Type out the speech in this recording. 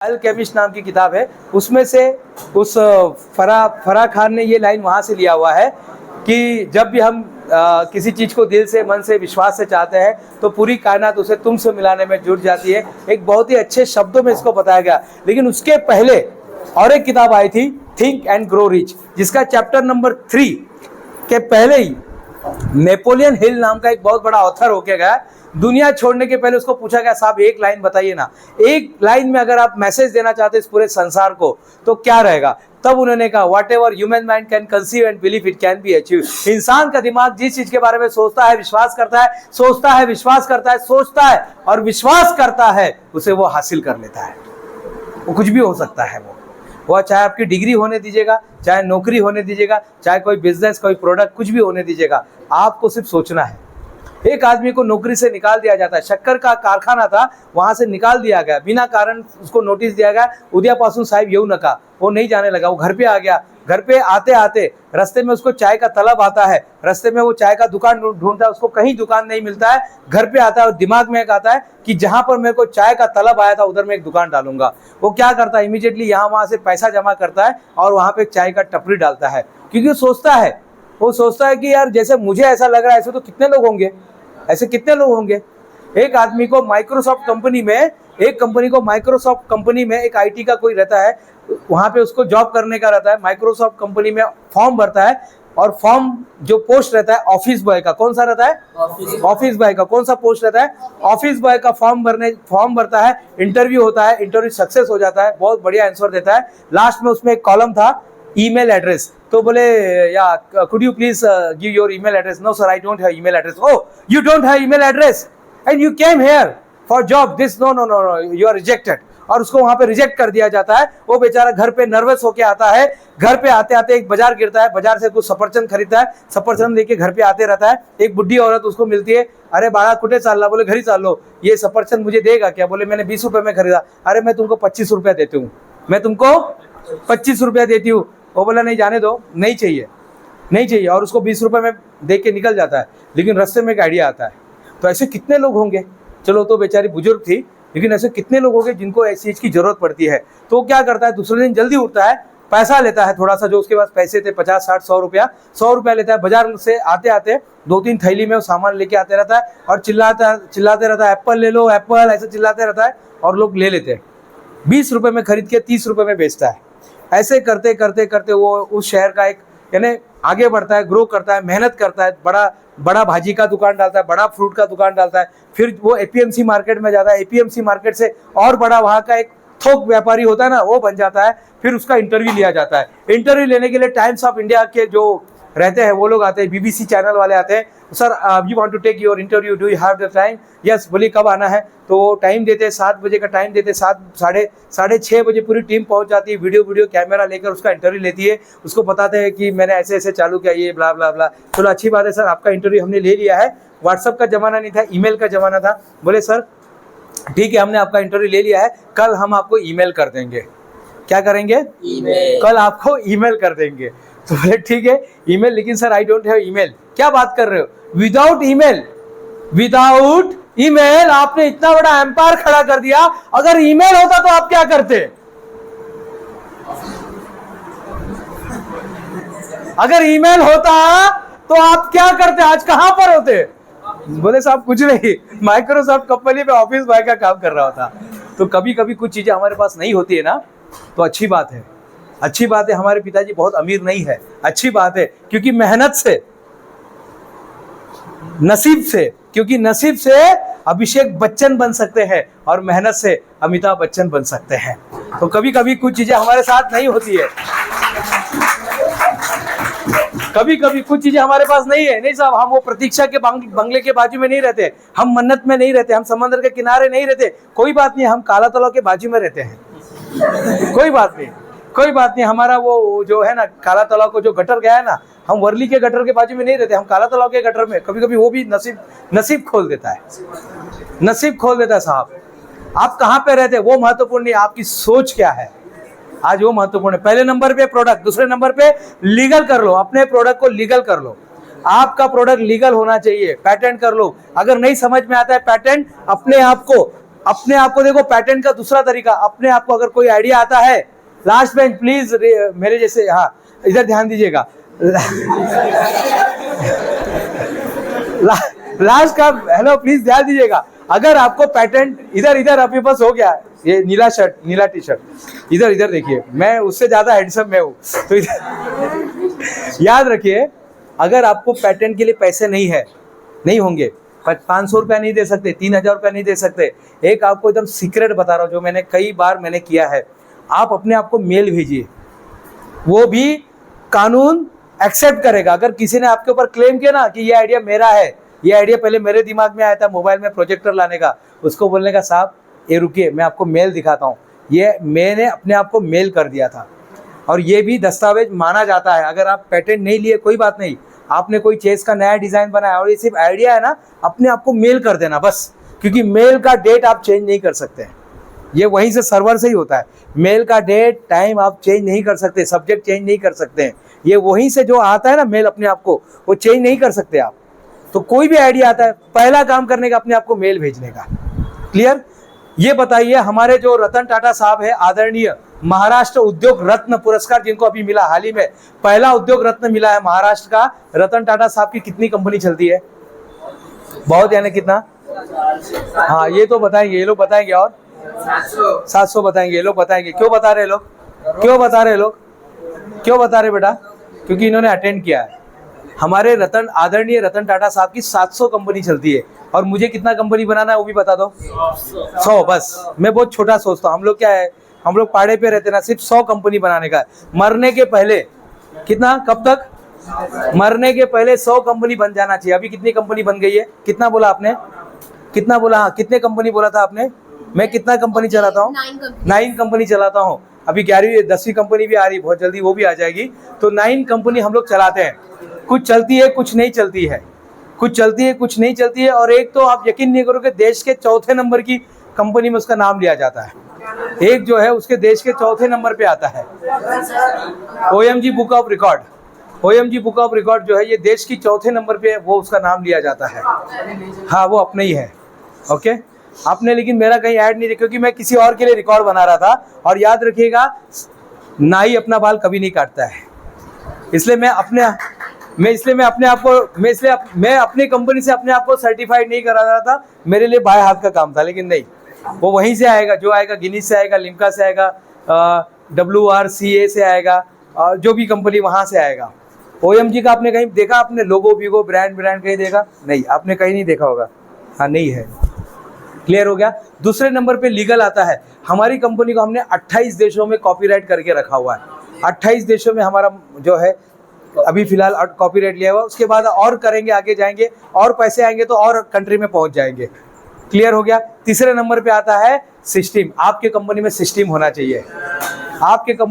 Alchemist नाम की किताब है, उसमें से उस फराह खान ने ये लाइन वहाँ से लिया हुआ है कि जब भी हम किसी चीज़ को दिल से, मन से, विश्वास से चाहते हैं तो पूरी कायनात उसे तुमसे मिलाने में जुट जाती है। एक बहुत ही अच्छे शब्दों में इसको बताया गया। लेकिन उसके पहले और एक किताब आई थी, थिंक एंड ग्रो रिच, जिसका चैप्टर नंबर 3 के पहले ही नेपोलियन हिल नाम का एक बहुत बड़ा ऑथर होके गया। दुनिया छोड़ने के पहले उसको पूछा गया, साहब एक लाइन बताइए ना, एक लाइन में अगर आप मैसेज देना चाहते हैं इस पूरे संसार को तो क्या रहेगा? तब उन्होंने कहा, what ever human mind can conceive and believe it can be achieve. इंसान का दिमाग जिस चीज के बारे में सोचता है, विश्वास करता है, सोचता है, विश्वास करता है, सोचता है और विश्वास करता है, उसे वो हासिल कर लेता है। वो कुछ भी हो सकता है। वो चाहे आपकी डिग्री होने दीजिएगा, चाहे नौकरी होने दीजिएगा, चाहे कोई बिजनेस, कोई प्रोडक्ट, कुछ भी होने दीजिएगा, आपको सिर्फ सोचना है। एक आदमी को नौकरी से निकाल दिया जाता है, शक्कर का कारखाना था, वहां से निकाल दिया गया, बिना कारण उसको नोटिस दिया गया, उद्यापासून साहेब येऊ नका। वो नहीं जाने लगा, वो घर पे आ गया। घर पे आते आते रास्ते में उसको चाय का तलब आता है, रास्ते में वो चाय का दुकान ढूंढता है, उसको कहीं दुकान नहीं मिलता है। घर पे आता है और दिमाग में एक आता है कि जहां पर मेरे को चाय का तलब आया था उधर मैं एक दुकान डालूंगा। वो क्या करता है, इमीडिएटली यहाँ वहां से पैसा जमा करता है और वहां पे चाय का टपरी डालता है, क्योंकि वो सोचता है कि यार जैसे मुझे ऐसा लग रहा है ऐसे तो कितने लोग होंगे, ऐसे कितने लोग होंगे। एक आदमी को माइक्रोसॉफ्ट कंपनी में एक आईटी का कोई रहता है, वहां पे उसको जॉब करने का रहता है। माइक्रोसॉफ्ट कंपनी में फॉर्म भरता है और फॉर्म जो पोस्ट रहता है ऑफिस बॉय का, कौन सा रहता है? ऑफिस बॉय का। कौन सा पोस्ट रहता है? ऑफिस बॉय का। फॉर्म भरता है, इंटरव्यू होता है, इंटरव्यू सक्सेस हो जाता है, बहुत बढ़िया आंसर देता है। लास्ट में उसमें एक कॉलम था ईमेल एड्रेस, तो बोले या could you please give your email address? No sir, I don't have email address. Oh, you don't have email address and you came here for job, this no no no no, you are rejected. और उसको वहां पे reject कर दिया जाता है। वो बेचारा घर पे नर्वस होके आता है। घर पे आते आते एक बाजार गिरता है, बाजार से कुछ सफरचंद खरीदता है, सफरचंद लेके घर पे आते रहता है। एक बुढ़ी औरत उसको मिलती है, अरे बाड़ा कुटे चाल रहा? बोले घर ही चाल लो। ये सफरचंद मुझे देगा क्या? बोले मैंने 20 रुपए में खरीदा। अरे मैं तुमको 25 रुपया देती हूँ, मैं तुमको 25 रुपया देती हूँ। वो बोला नहीं, जाने दो, नहीं चाहिए, और उसको 20 रुपए में दे के निकल जाता है। लेकिन रास्ते में एक आइडिया आता है। तो ऐसे कितने लोग होंगे? चलो तो बेचारी बुजुर्ग थी, लेकिन ऐसे कितने लोग होंगे जिनको ऐसी चीज की जरूरत पड़ती है? तो वो क्या करता है, दूसरे दिन जल्दी उठता है, पैसा लेता है थोड़ा सा, जो उसके पास पैसे थे 50, 60, 100 रुपया लेता है। बाजार से आते आते 2-3 थैली में वो सामान लेके आते रहता है और चिल्लाते रहता है, एप्पल ले लो, एप्पल, ऐसे चिल्लाते रहता है और लोग ले लेते हैं। 20 रुपए में खरीद के 30 रुपए में बेचता है। ऐसे करते करते करते वो उस शहर का एक यानी आगे बढ़ता है, ग्रो करता है, मेहनत करता है, बड़ा भाजी का दुकान डालता है, बड़ा फ्रूट का दुकान डालता है। फिर वो एपीएमसी मार्केट में जाता है, एपीएमसी मार्केट से और बड़ा वहाँ का एक थोक व्यापारी होता है ना, वो बन जाता है। फिर उसका इंटरव्यू लिया जाता है। इंटरव्यू लेने के लिए टाइम्स ऑफ इंडिया के जो रहते हैं वो लोग आते हैं, बीबीसी चैनल वाले आते हैं। Sir you want to take your interview, do you have the time? Yes. बोलिए कब आना है? तो वो टाइम देते हैं, 7 बजे का टाइम देते हैं। 7, 6:30 बजे पूरी टीम पहुंच जाती है, वीडियो कैमरा लेकर उसका इंटरव्यू लेती है। उसको बताते हैं कि मैंने ऐसे ऐसे चालू किया, ये ब्ला ब्ला ब्ला। चलो अच्छी बात है सर, आपका इंटरव्यू हमने ले लिया है। व्हाट्सअप का जमाना नहीं था, ईमेल का जमाना था। बोले सर ठीक है, हमने आपका इंटरव्यू ले लिया है, कल हम आपको ईमेल कर देंगे। क्या करेंगे? ईमेल। कल आपको ईमेल कर देंगे। तो बोले ठीक है ईमेल, लेकिन sir I don't have email. क्या बात कर रहे हो? विदाउट ईमेल आपने इतना बड़ा एम्पायर खड़ा कर दिया। अगर ईमेल होता तो आप क्या करते? अगर ईमेल होता तो आप क्या करते? आज कहां पर होते? बोले साहब कुछ नहीं, माइक्रोसॉफ्ट कंपनी में ऑफिस बॉय का काम कर रहा होता। तो कभी कभी कुछ चीजें हमारे पास नहीं होती है ना, तो अच्छी बात है। हमारे पिताजी बहुत अमीर नहीं है, अच्छी बात है, क्योंकि मेहनत से, नसीब से अभिषेक बच्चन बन सकते हैं और मेहनत से अमिताभ बच्चन बन सकते हैं। तो कभी कभी कुछ चीजें हमारे साथ नहीं होती है, कभी कुछ चीजें हमारे पास नहीं है। नहीं साहब, हम वो प्रतीक्षा के बंगले के बाजू में नहीं रहते, हम मन्नत में नहीं रहते, हम समंदर के किनारे नहीं रहते। कोई बात नहीं, हम काला तालाब के बाजू में रहते हैं। कोई बात नहीं, हमारा वो जो है ना, काला तालाब को जो गटर गया है ना, हम वर्ली के गटर के बाजू में नहीं रहते, हम काला तालाब के गटर में। कभी कभी वो भी नसीब खोल देता है साहब। आप कहाँ पे रहते हैं वो महत्वपूर्ण नहीं, आपकी सोच क्या है आज वो महत्वपूर्ण है। पहले नंबर पे प्रोडक्ट, दूसरे नंबर पे लीगल कर लो, अपने प्रोडक्ट को लीगल कर लो। आपका प्रोडक्ट लीगल होना चाहिए, पैटेंट कर लो। अगर नहीं समझ में आता है पैटेंट, अपने आप को अपने आप को देखो, पैटेंट का दूसरा तरीका, अपने आप को अगर कोई आइडिया आता है, लास्ट बेंच प्लीज, मेरे जैसे, हाँ इधर ध्यान दीजिएगा, लास्ट का, हेलो प्लीज ध्यान दीजिएगा, अगर आपको पैटेंट, इधर आपके पास हो गया, ये नीला शर्ट, नीला टी शर्ट, इधर देखिए, मैं उससे ज्यादा हैंडसम मैं हूँ, तो इधर याद रखिए, अगर आपको पैटेंट के लिए पैसे नहीं होंगे, 500 रुपया नहीं दे सकते, 3000 रुपया नहीं दे सकते, एक आपको एकदम सीक्रेट बता रहा हूँ जो मैंने कई बार किया है, आप अपने आप को मेल भेजिए, वो भी कानून एक्सेप्ट करेगा। अगर किसी ने आपके ऊपर क्लेम किया ना कि ये आइडिया मेरा है, ये आइडिया पहले मेरे दिमाग में आया था मोबाइल में प्रोजेक्टर लाने का, उसको बोलने का साहब ये रुकिए मैं आपको मेल दिखाता हूँ, ये मैंने अपने आप को मेल कर दिया था, और ये भी दस्तावेज माना जाता है। अगर आप पेटेंट नहीं लिए कोई बात नहीं, आपने कोई चेस का नया डिज़ाइन बनाया और ये सिर्फ आइडिया है ना, अपने आप को मेल कर देना बस, क्योंकि मेल का डेट आप चेंज नहीं कर सकते हैं, ये वहीं से सर्वर से ही होता है। मेल का डेट टाइम आप चेंज नहीं कर सकते, सब्जेक्ट चेंज नहीं कर सकते हैं, ये वहीं से जो आता है ना मेल, अपने आप को वो चेंज नहीं कर सकते आप। तो कोई भी आइडिया आता है, पहला काम करने का अपने आप को मेल भेजने का। क्लियर? ये बताइए, हमारे जो रतन टाटा साहब है, आदरणीय महाराष्ट्र उद्योग रत्न पुरस्कार जिनको अभी मिला, हाल ही में पहला उद्योग रत्न मिला है महाराष्ट्र का, रतन टाटा साहब की कितनी कंपनी चलती है? बहुत, यानी कितना? हाँ ये तो बताएंगे, ये लोग बताएंगे, और 700 बताएंगे, ये लोग बताएंगे। क्यों बता रहे लोग? क्यों बता रहे लोग? क्यों बता रहे बेटा? क्योंकि इन्होंने अटेंड किया है। हमारे आदरणीय रतन टाटा साहब की 700 कंपनी चलती है, और मुझे कितना कंपनी बनाना है वो भी बता दो। 100 बस। मैं बहुत छोटा सोचता हूँ, हम लोग क्या है, हम लोग पहाड़े पे रहते ना, सिर्फ 100 कंपनी बनाने का है। मरने के पहले कितना, कब तक? मरने के पहले 100 कंपनी बन जाना चाहिए। अभी कितनी कंपनी बन गई है? कितना बोला आपने? कितना बोला? हाँ, कितने कंपनी बोला था आपने? मैं कितना कंपनी चलाता हूँ? 9 कंपनी चलाता हूँ। अभी 11वीं 10वीं कंपनी भी आ रही, बहुत जल्दी वो भी आ जाएगी। तो 9 कंपनी हम लोग चलाते हैं। कुछ चलती है, कुछ नहीं चलती है, कुछ चलती है, कुछ नहीं चलती है। और एक तो आप यकीन नहीं करोगे, देश के 4थे नंबर की कंपनी में उसका नाम लिया जाता है। एक जो है उसके देश के 4थे नंबर पे आता है, OMG book of record. OMG book of record जो है, ये देश की 4थे नंबर पे वो उसका नाम लिया जाता है। हाँ, वो अपने ही है। ओके, आपने लेकिन मेरा कहीं ऐड नहीं देखा, क्योंकि मैं किसी और के लिए रिकॉर्ड बना रहा था। और याद रखिएगा, नाई अपना बाल कभी नहीं काटता है, इसलिए मैं अपने अपनी कंपनी से अपने आप को सर्टिफाइड नहीं करा रहा था। मेरे लिए बाएं हाथ का काम था, लेकिन नहीं, वो वहीं से आएगा, जो आएगा गिनीज से आएगा, लिम्का से आएगा, WRCA से आएगा, जो भी कंपनी वहाँ से आएगा। OMG का आपने कहीं देखा? आपने लोगो वीगो ब्रांड कहीं देखा? नहीं, आपने कहीं नहीं देखा होगा। हाँ, नहीं है। क्लियर हो गया? दूसरे नंबर पे लीगल आता है। हमारी कंपनी को हमने 28 देशों में कॉपीराइट करके रखा हुआ है। 28 देशों में हमारा जो है अभी फिलहाल कॉपीराइट लिया हुआ, उसके बाद और करेंगे, आगे जाएंगे, और पैसे आएंगे तो और कंट्री में पहुंच जाएंगे। क्लियर हो गया? तीसरे नंबर पे आता है सिस्टम। आपके कंपनी में सिस्टम होना चाहिए। आपके कंपनी